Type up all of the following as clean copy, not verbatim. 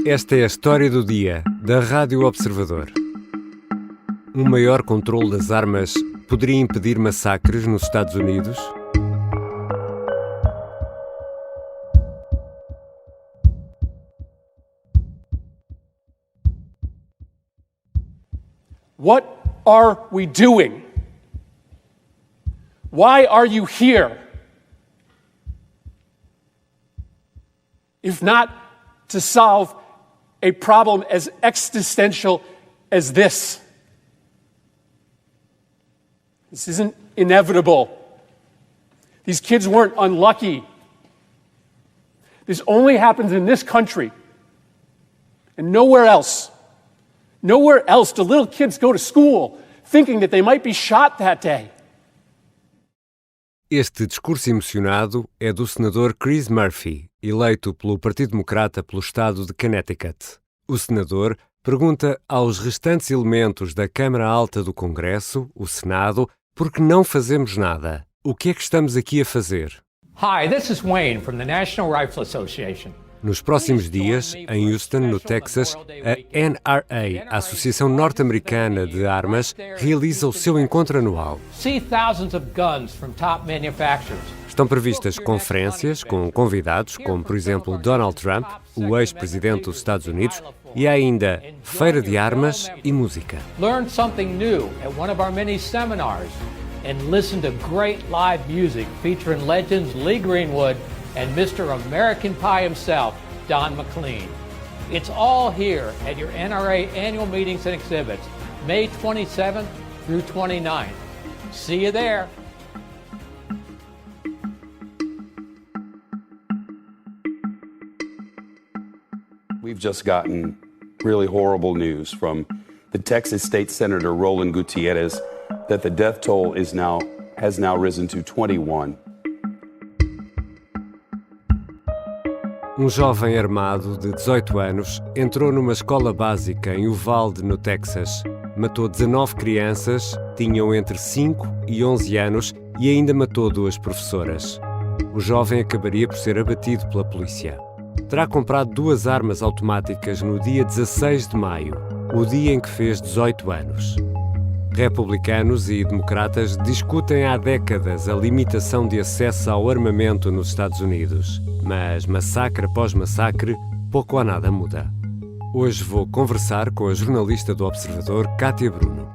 Esta é a história do dia, da Rádio Observador. Um maior controle das armas poderia impedir massacres nos Estados Unidos? What are we doing? Why are you here? If not to solve a problem as existential as this. This isn't inevitable. These kids weren't unlucky. This only happens in this country and nowhere else. Nowhere else do little kids go to school thinking that they might be shot that day. Este discurso emocionado é do senador Chris Murphy, eleito pelo Partido Democrata pelo estado de Connecticut. O senador pergunta aos restantes elementos da Câmara Alta do Congresso, o Senado, por que não fazemos nada. O que é que estamos aqui a fazer? Hi, this is Wayne from the National Rifle Association. Nos próximos dias, em Houston, no Texas, a NRA, a Associação Norte-Americana de Armas, realiza o seu encontro anual. See thousands of guns from top manufacturers. Estão previstas conferências com convidados, como por exemplo Donald Trump, o ex-presidente dos Estados Unidos, e há ainda feira de armas e música. Learn something new at one of our many seminars and listen to great live music featuring legends Lee Greenwood and Mr. American Pie himself, Don McLean. It's all here at your NRA annual meetings and exhibits, May 27th through 29th. See you there. We've just gotten really horrible news from the Texas State Senator Roland Gutierrez that the death toll has now risen to 21. Um jovem armado de 18 anos entrou numa escola básica em Uvalde, no Texas. Matou 19 crianças, tinham entre 5 e 11 anos e ainda matou 2 professoras. O jovem acabaria por ser abatido pela polícia. Terá comprado 2 armas automáticas no dia 16 de maio, o dia em que fez 18 anos. Republicanos e democratas discutem há décadas a limitação de acesso ao armamento nos Estados Unidos. Mas massacre após massacre, pouco ou nada muda. Hoje vou conversar com a jornalista do Observador, Kátia Bruno.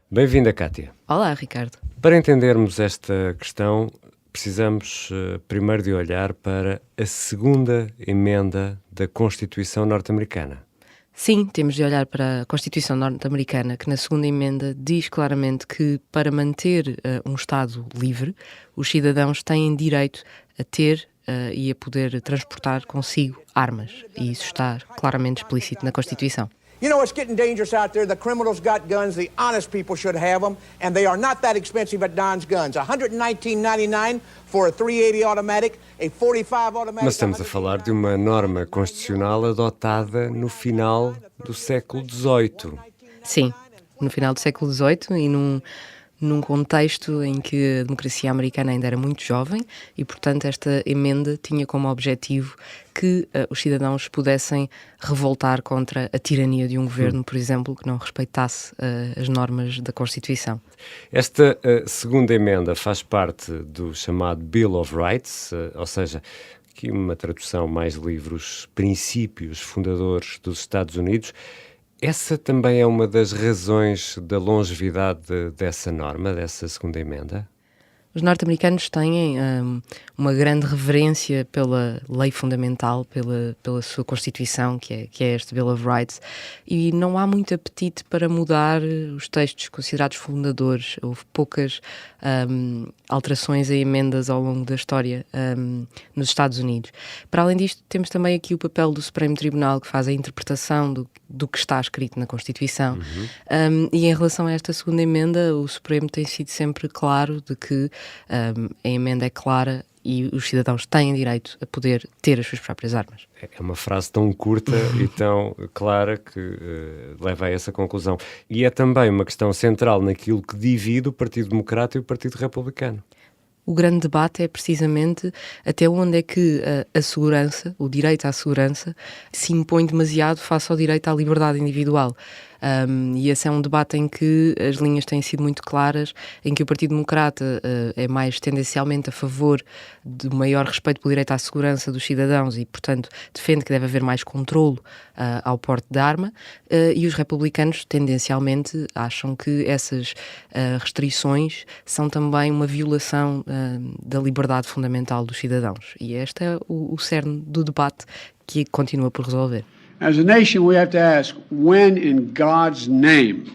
Bem-vinda, Kátia. Olá, Ricardo. Para entendermos esta questão, precisamos primeiro de olhar para a segunda emenda da Constituição norte-americana. Sim, temos de olhar para a Constituição norte-americana, que na segunda emenda diz claramente que para manter um Estado livre, os cidadãos têm direito a ter e a poder transportar consigo armas. E isso está claramente explícito na Constituição. You know, it's getting dangerous out there. The criminals got guns. The honest people should have them. And they are not that expensive at Don's Guns. $119.99 for a .380 automatic, a .45 automatic. Mas estamos a falar de uma norma constitucional adotada no final do século XVIII. Sim, no final do século XVIII e num contexto em que a democracia americana ainda era muito jovem e, portanto, esta emenda tinha como objetivo que os cidadãos pudessem revoltar contra a tirania de um governo, por exemplo, que não respeitasse as normas da Constituição. Esta segunda emenda faz parte do chamado Bill of Rights, ou seja, aqui uma tradução mais livre, os princípios fundadores dos Estados Unidos. Essa também é uma das razões da longevidade dessa norma, dessa segunda emenda? Os norte-americanos têm uma grande reverência pela lei fundamental, pela sua Constituição, que é este Bill of Rights, e não há muito apetite para mudar os textos considerados fundadores. Houve poucas alterações a emendas ao longo da história nos Estados Unidos. Para além disto, temos também aqui o papel do Supremo Tribunal, que faz a interpretação do que está escrito na Constituição. E em relação a esta segunda emenda, o Supremo tem sido sempre claro de que a emenda é clara e os cidadãos têm direito a poder ter as suas próprias armas. É uma frase tão curta e tão clara que leva a essa conclusão. E é também uma questão central naquilo que divide o Partido Democrata e o Partido Republicano. O grande debate é precisamente até onde é que a segurança, o direito à segurança, se impõe demasiado face ao direito à liberdade individual. E esse é um debate em que as linhas têm sido muito claras, em que o Partido Democrata é mais tendencialmente a favor do maior respeito pelo direito à segurança dos cidadãos e, portanto, defende que deve haver mais controlo ao porte de arma, e os republicanos tendencialmente acham que essas restrições são também uma violação da liberdade fundamental dos cidadãos. E este é o cerne do debate que continua por resolver. As a nation, we have to ask, when in God's name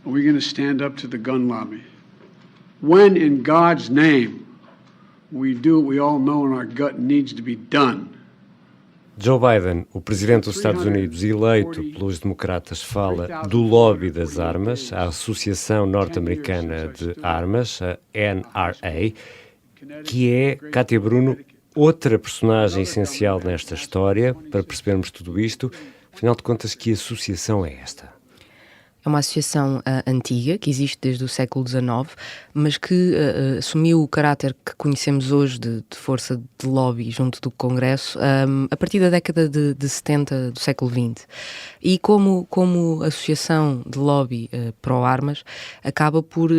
are we going to stand up to the gun lobby? When in God's name we do what we all know in our gut needs to be done? Joe Biden, o presidente dos Estados Unidos, eleito pelos democratas, fala do lobby das armas, a Associação Norte-Americana de Armas, a NRA, que é, Cátia Bruno, outra personagem essencial nesta história, para percebermos tudo isto. Afinal de contas, que associação é esta? É uma associação antiga, que existe desde o século XIX, mas que assumiu o caráter que conhecemos hoje de força de lobby junto do Congresso a partir da década de 70 do século XX. E como associação de lobby pró-armas, acaba por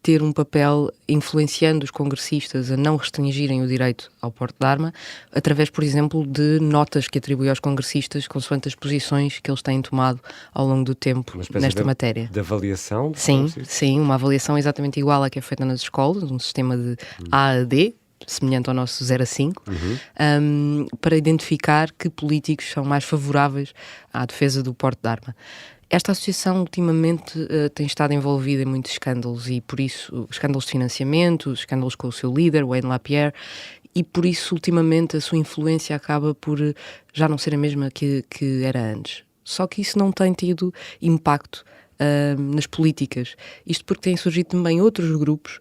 ter um papel influenciando os congressistas a não restringirem o direito ao porte de arma, através, por exemplo, de notas que atribui aos congressistas consoante as posições que eles têm tomado ao longo do tempo nesta matéria. De avaliação? Sim, uma avaliação exatamente igual à que é feita nas escolas, um sistema de A a D, semelhante ao nosso 0 a 5, para identificar que políticos são mais favoráveis à defesa do porte de arma. Esta associação ultimamente tem estado envolvida em muitos escândalos e por isso, escândalos de financiamento, escândalos com o seu líder, Wayne LaPierre, e por isso ultimamente a sua influência acaba por já não ser a mesma que era antes. Só que isso não tem tido impacto nas políticas. Isto porque têm surgido também outros grupos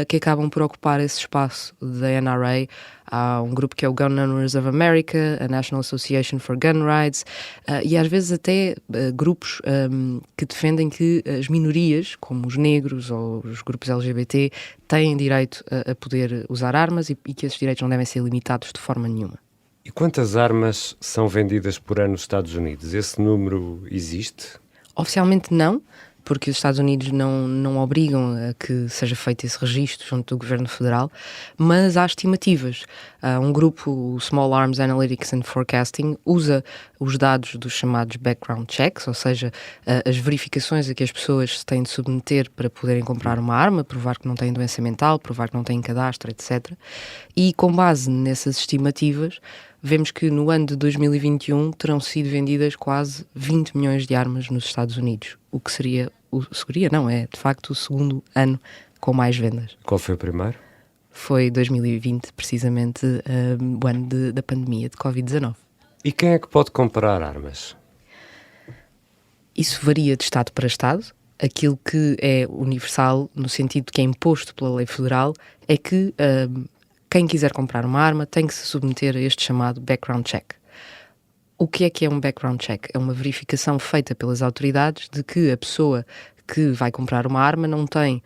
que acabam por ocupar esse espaço da NRA. Há um grupo que é o Gun Owners of America, a National Association for Gun Rights, e às vezes até grupos que defendem que as minorias, como os negros ou os grupos LGBT, têm direito a poder usar armas e que esses direitos não devem ser limitados de forma nenhuma. E quantas armas são vendidas por ano nos Estados Unidos? Esse número existe? Oficialmente não, porque os Estados Unidos não obrigam a que seja feito esse registro junto do Governo Federal, mas há estimativas. Um grupo, o Small Arms Analytics and Forecasting, usa os dados dos chamados background checks, ou seja, as verificações a que as pessoas se têm de submeter para poderem comprar uma arma, provar que não têm doença mental, provar que não têm cadastro, etc. E com base nessas estimativas, vemos que no ano de 2021 terão sido vendidas quase 20 milhões de armas nos Estados Unidos, o que é de facto o segundo ano com mais vendas. Qual foi o primeiro? Foi 2020, precisamente o ano da pandemia de Covid-19. E quem é que pode comprar armas? Isso varia de Estado para Estado. Aquilo que é universal, no sentido que é imposto pela lei federal, é que quem quiser comprar uma arma tem que se submeter a este chamado background check. O que é um background check? É uma verificação feita pelas autoridades de que a pessoa que vai comprar uma arma não tem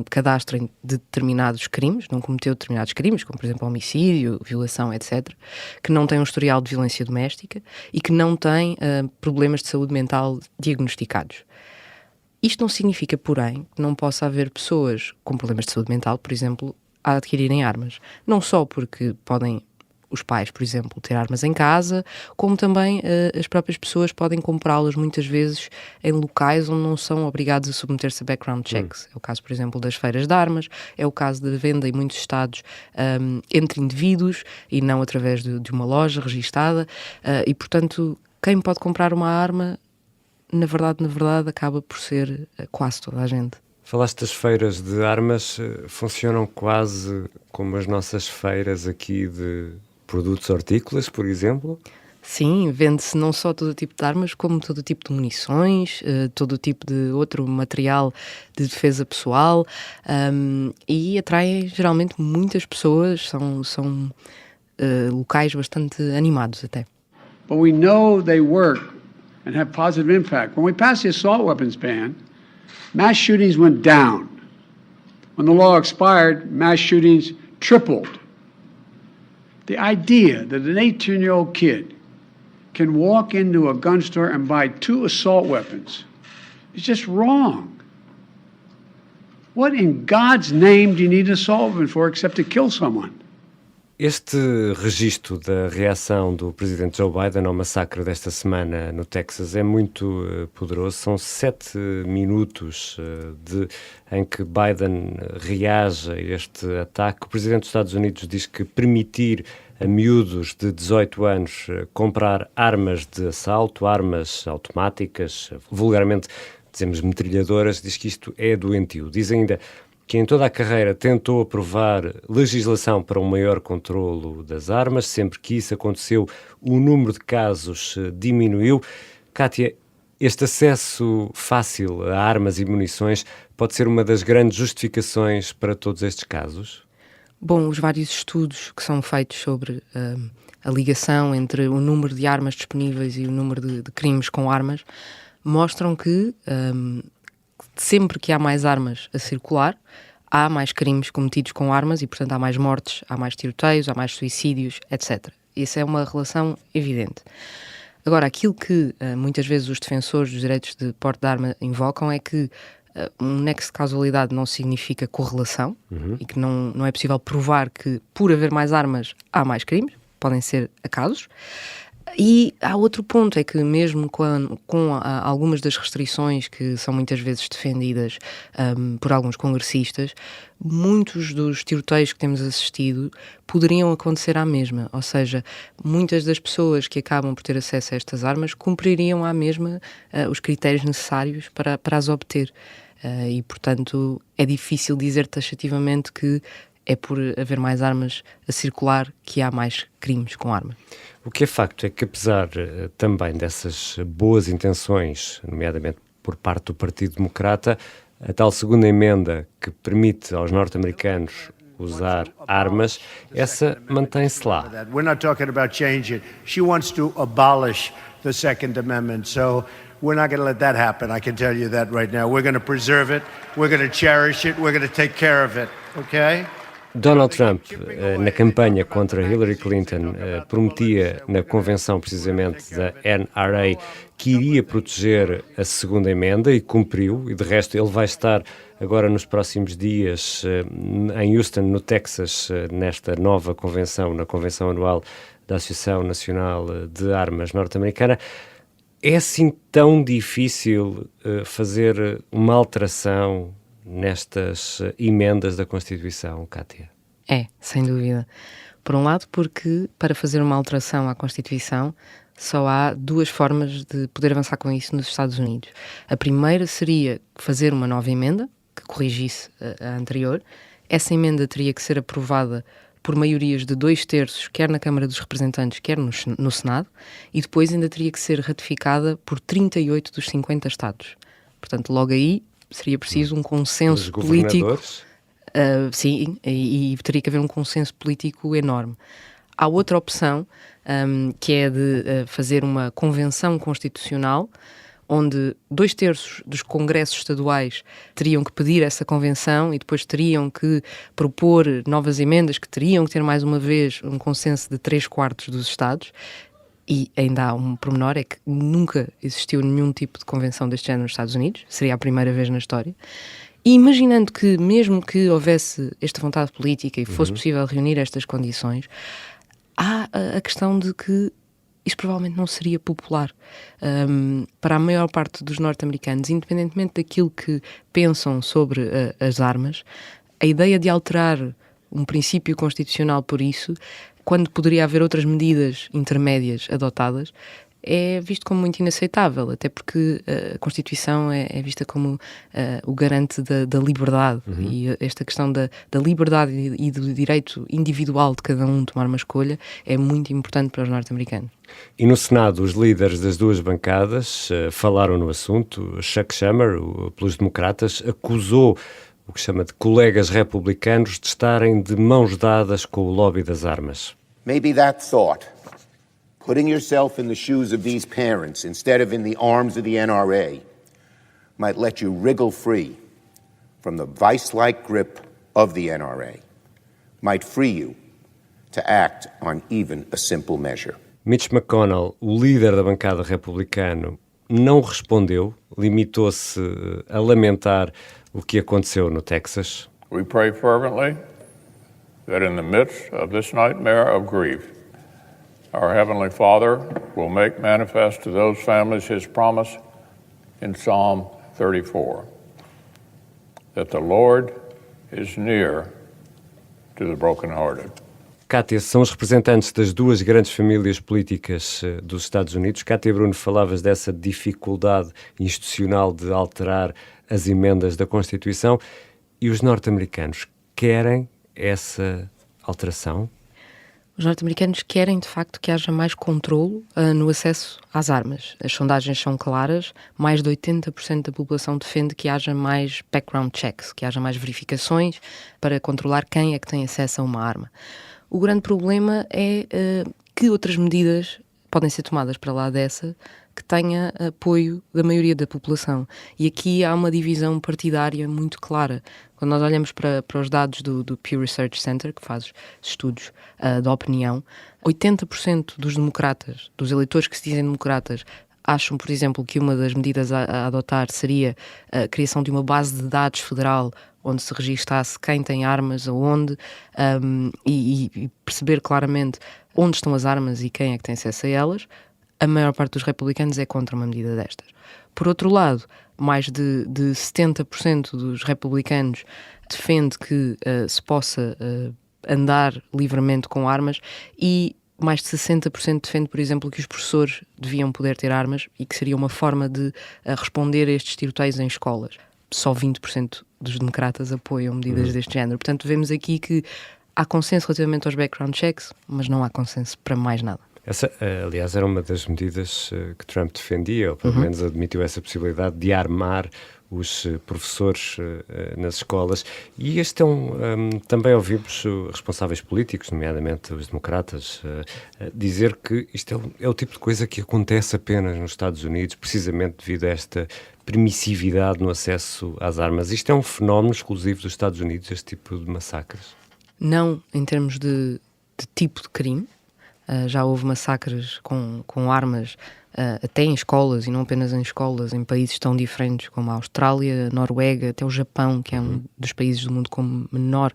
cadastro de determinados crimes, não cometeu determinados crimes, como por exemplo homicídio, violação, etc., que não tem um historial de violência doméstica e que não tem problemas de saúde mental diagnosticados. Isto não significa, porém, que não possa haver pessoas com problemas de saúde mental, por exemplo, a adquirirem armas. Não só porque podem os pais, por exemplo, ter armas em casa, como também as próprias pessoas podem comprá-las muitas vezes em locais onde não são obrigados a submeter-se a background checks. É o caso, por exemplo, das feiras de armas, é o caso da venda em muitos estados entre indivíduos e não através de uma loja registada, e portanto quem pode comprar uma arma, na verdade, acaba por ser quase toda a gente. Falaste das feiras de armas, funcionam quase como as nossas feiras aqui de produtos hortícolas, por exemplo? Sim, vende-se não só todo tipo de armas, como todo tipo de munições, todo tipo de outro material de defesa pessoal, e atraem geralmente muitas pessoas, são locais bastante animados até. But we know they work and have positive impact. When we passed the assault weapons ban, mass shootings went down. When the law expired, mass shootings tripled. The idea that an 18-year-old kid can walk into a gun store and buy 2 assault weapons is just wrong. What in God's name do you need an assault weapon for except to kill someone? Este registro da reação do presidente Joe Biden ao massacre desta semana no Texas é muito poderoso. São 7 minutos em que Biden reage a este ataque. O presidente dos Estados Unidos diz que permitir a miúdos de 18 anos comprar armas de assalto, armas automáticas, vulgarmente dizemos metralhadoras, diz que isto é doentio. Diz ainda que em toda a carreira tentou aprovar legislação para um maior controlo das armas. Sempre que isso aconteceu, o número de casos diminuiu. Kátia, este acesso fácil a armas e munições pode ser uma das grandes justificações para todos estes casos? Bom, os vários estudos que são feitos sobre a ligação entre o número de armas disponíveis e o número de crimes com armas mostram que sempre que há mais armas a circular, há mais crimes cometidos com armas e, portanto, há mais mortes, há mais tiroteios, há mais suicídios, etc. Isso é uma relação evidente. Agora, aquilo que muitas vezes os defensores dos direitos de porte de arma invocam é que um nexo de causalidade não significa correlação e que não é possível provar que, por haver mais armas, há mais crimes, podem ser acasos. E há outro ponto, é que mesmo com algumas das restrições que são muitas vezes defendidas por alguns congressistas, muitos dos tiroteios que temos assistido poderiam acontecer à mesma, ou seja, muitas das pessoas que acabam por ter acesso a estas armas cumpririam à mesma os critérios necessários para as obter. E, portanto, é difícil dizer taxativamente que é por haver mais armas a circular que há mais crimes com arma. O que é facto é que, apesar também dessas boas intenções, nomeadamente por parte do Partido Democrata, a tal segunda emenda que permite aos norte-americanos usar armas, essa mantém-se lá. We're not talking about change it. She wants to abolish the Second Amendment. So we're not going to let that happen. I can tell you that right now. We're going to preserve it. We're going to cherish it. We're going to take care of it. Okay? Donald Trump, na campanha contra Hillary Clinton, prometia na convenção precisamente da NRA que iria proteger a segunda emenda e cumpriu, e de resto ele vai estar agora nos próximos dias em Houston, no Texas, nesta nova convenção, na convenção anual da Associação Nacional de Armas Norte-Americana. É assim tão difícil fazer uma alteração nestas emendas da Constituição, Kátia? É, sem dúvida. Por um lado, porque para fazer uma alteração à Constituição só há 2 formas de poder avançar com isso nos Estados Unidos. A primeira seria fazer uma nova emenda que corrigisse a anterior. Essa emenda teria que ser aprovada por maiorias de 2/3, quer na Câmara dos Representantes, quer no Senado, e depois ainda teria que ser ratificada por 38 dos 50 Estados. Portanto, logo aí seria preciso um consenso político. Sim, e teria que haver um consenso político enorme. Há outra opção, que é de fazer uma convenção constitucional, onde 2/3 dos congressos estaduais teriam que pedir essa convenção e depois teriam que propor novas emendas que teriam que ter mais uma vez um consenso de 3/4 dos Estados. E ainda há um pormenor, é que nunca existiu nenhum tipo de convenção deste género nos Estados Unidos, seria a primeira vez na história. E imaginando que, mesmo que houvesse esta vontade política e fosse possível reunir estas condições, há a questão de que isso provavelmente não seria popular. Para a maior parte dos norte-americanos, independentemente daquilo que pensam sobre as armas, a ideia de alterar um princípio constitucional por isso, quando poderia haver outras medidas intermédias adotadas, é visto como muito inaceitável, até porque a Constituição é vista como o garante da liberdade, e esta questão da liberdade e do direito individual de cada um tomar uma escolha é muito importante para os norte-americanos. E no Senado, os líderes das 2 bancadas falaram no assunto. Chuck Schumer, pelos democratas, acusou o que chama de colegas republicanos de estarem de mãos dadas com o lobby das armas. Maybe that thought, putting yourself in the shoes of these parents instead of in the arms of the NRA, might let you wriggle free from the vice-like grip of the NRA might free you to act on even a simple measure. Mitch McConnell, o líder da bancada republicana, não respondeu, limitou-se a lamentar o que aconteceu no Texas. We pray fervently that in the midst of this nightmare of grief, our Heavenly Father will make manifest to those families His promise in Psalm 34, that the Lord is near to the brokenhearted. Cátia, são os representantes das duas grandes famílias políticas dos Estados Unidos. Cátia Bruno, falavas dessa dificuldade institucional de alterar as emendas da Constituição e os norte-americanos querem essa alteração? Os norte-americanos querem, de facto, que haja mais controlo no acesso às armas. As sondagens são claras, mais de 80% da população defende que haja mais background checks, que haja mais verificações para controlar quem é que tem acesso a uma arma. O grande problema é que outras medidas podem ser tomadas para lá dessa que tenha apoio da maioria da população. E aqui há uma divisão partidária muito clara. Quando nós olhamos para os dados do Pew Research Center, que faz estudos da opinião, 80% dos democratas, dos eleitores que se dizem democratas, acham, por exemplo, que uma das medidas a adotar seria a criação de uma base de dados federal onde se registasse quem tem armas, aonde, e perceber claramente onde estão as armas e quem é que tem acesso a elas. A maior parte dos republicanos é contra uma medida destas. Por outro lado, mais de 70% dos republicanos defende que se possa andar livremente com armas e mais de 60% defende, por exemplo, que os professores deviam poder ter armas e que seria uma forma de responder a estes tiroteios em escolas. Só 20% dos democratas apoiam medidas deste género. Portanto, vemos aqui que há consenso relativamente aos background checks, mas não há consenso para mais nada. Essa, aliás, era uma das medidas que Trump defendia, ou pelo menos admitiu essa possibilidade de armar os professores nas escolas. E este é também ouvimos responsáveis políticos, nomeadamente os democratas, dizer que isto é o tipo de coisa que acontece apenas nos Estados Unidos, precisamente devido a esta permissividade no acesso às armas. Isto é um fenómeno exclusivo dos Estados Unidos, este tipo de massacres? Não em termos de tipo de crime. Já houve massacres com armas até em escolas, e não apenas em escolas, em países tão diferentes como a Austrália, a Noruega, até o Japão, que é um dos países do mundo com menor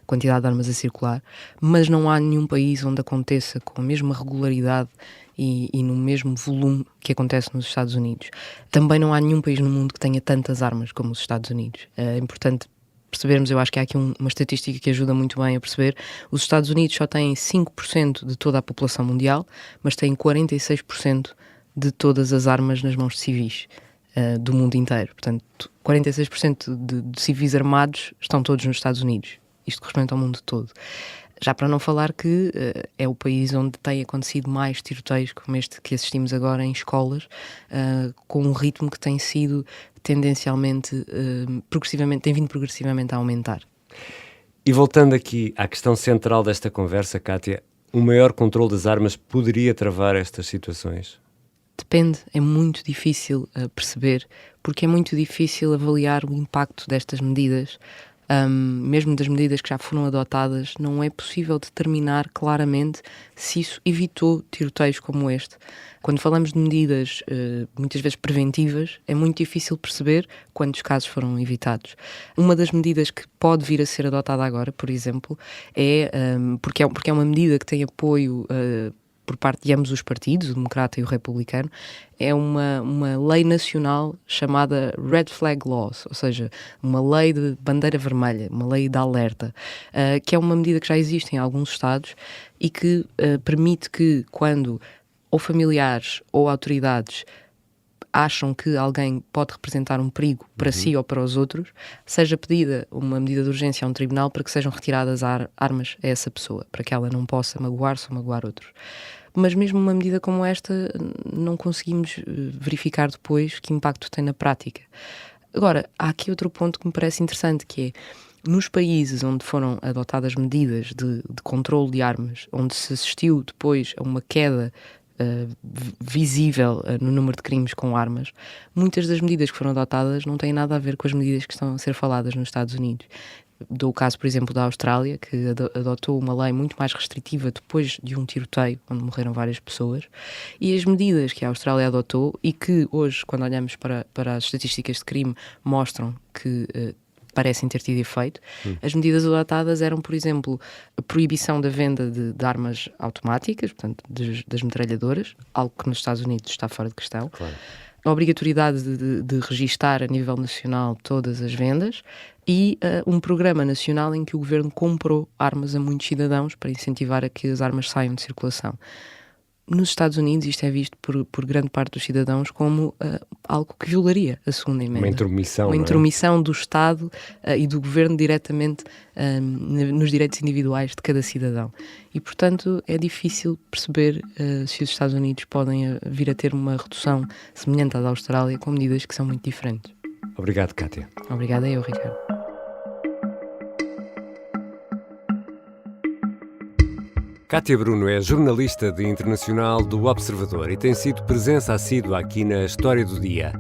quantidade de armas a circular, mas não há nenhum país onde aconteça com a mesma regularidade e no mesmo volume que acontece nos Estados Unidos. Também não há nenhum país no mundo que tenha tantas armas como os Estados Unidos. É importante percebermos, eu acho que há aqui uma estatística que ajuda muito bem a perceber. Os Estados Unidos só têm 5% de toda a população mundial, mas têm 46% de todas as armas nas mãos de civis do mundo inteiro. Portanto, 46% de civis armados estão todos nos Estados Unidos. Isto corresponde ao mundo todo. Já para não falar que é o país onde tem acontecido mais tiroteios como este que assistimos agora em escolas, com um ritmo que tem sido tendencialmente, tem vindo progressivamente a aumentar. E voltando aqui à questão central desta conversa, Cátia, um maior controle das armas poderia travar estas situações? Depende, é muito difícil perceber, porque é muito difícil avaliar o impacto destas medidas. Mesmo das medidas que já foram adotadas, não é possível determinar claramente se isso evitou tiroteios como este. Quando falamos de medidas muitas vezes preventivas, é muito difícil perceber quantos casos foram evitados. Uma das medidas que pode vir a ser adotada agora, por exemplo, porque é uma medida que tem apoio por parte de ambos os partidos, o democrata e o republicano, é uma lei nacional chamada Red Flag Laws, ou seja, uma lei de bandeira vermelha, uma lei de alerta, que é uma medida que já existe em alguns estados e que permite que quando ou familiares ou autoridades acham que alguém pode representar um perigo para si ou para os outros, seja pedida uma medida de urgência a um tribunal para que sejam retiradas armas a essa pessoa, para que ela não possa magoar-se ou magoar outros. Mas mesmo uma medida como esta não conseguimos verificar depois que impacto tem na prática. Agora, há aqui outro ponto que me parece interessante, que é, nos países onde foram adotadas medidas de controle de armas, onde se assistiu depois a uma queda visível no número de crimes com armas, muitas das medidas que foram adotadas não têm nada a ver com as medidas que estão a ser faladas nos Estados Unidos. Dou o caso, por exemplo, da Austrália, que adotou uma lei muito mais restritiva depois de um tiroteio, onde morreram várias pessoas, e as medidas que a Austrália adotou e que hoje, quando olhamos para as estatísticas de crime, mostram que parecem ter tido efeito. As medidas adotadas eram, por exemplo, a proibição da venda de armas automáticas, portanto, das metralhadoras, algo que nos Estados Unidos está fora de questão. Claro. A obrigatoriedade de registar a nível nacional todas as vendas e um programa nacional em que o governo comprou armas a muitos cidadãos para incentivar a que as armas saiam de circulação. Nos Estados Unidos isto é visto por grande parte dos cidadãos como algo que violaria a segunda emenda. Uma intromissão, uma intromissão do Estado e do governo diretamente nos direitos individuais de cada cidadão. E, portanto, é difícil perceber se os Estados Unidos podem vir a ter uma redução semelhante à da Austrália com medidas que são muito diferentes. Obrigado, Kátia. Obrigada eu, Ricardo. Kátia Bruno é jornalista de internacional do Observador e tem sido presença assídua aqui na História do Dia.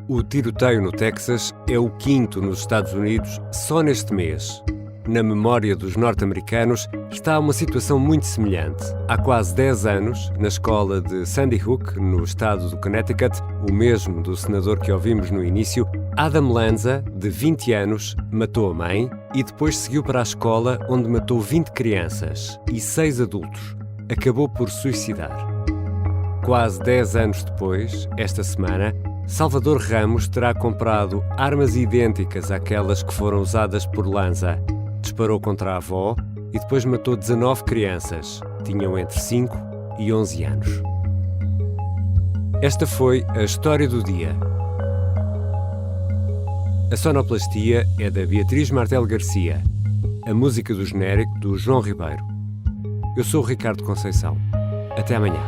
O tiroteio no Texas é o 5º nos Estados Unidos só neste mês. Na memória dos norte-americanos está uma situação muito semelhante. Há quase 10 anos, na escola de Sandy Hook, no estado do Connecticut, o mesmo do senador que ouvimos no início, Adam Lanza, de 20 anos, matou a mãe e depois seguiu para a escola onde matou 20 crianças e 6 adultos. Acabou por suicidar. Quase 10 anos depois, esta semana, Salvador Ramos terá comprado armas idênticas àquelas que foram usadas por Lanza. Disparou contra a avó e depois matou 19 crianças. Tinham entre 5 e 11 anos. Esta foi a História do Dia. A sonoplastia é da Beatriz Martel Garcia. A música do genérico do João Ribeiro. Eu sou o Ricardo Conceição. Até amanhã.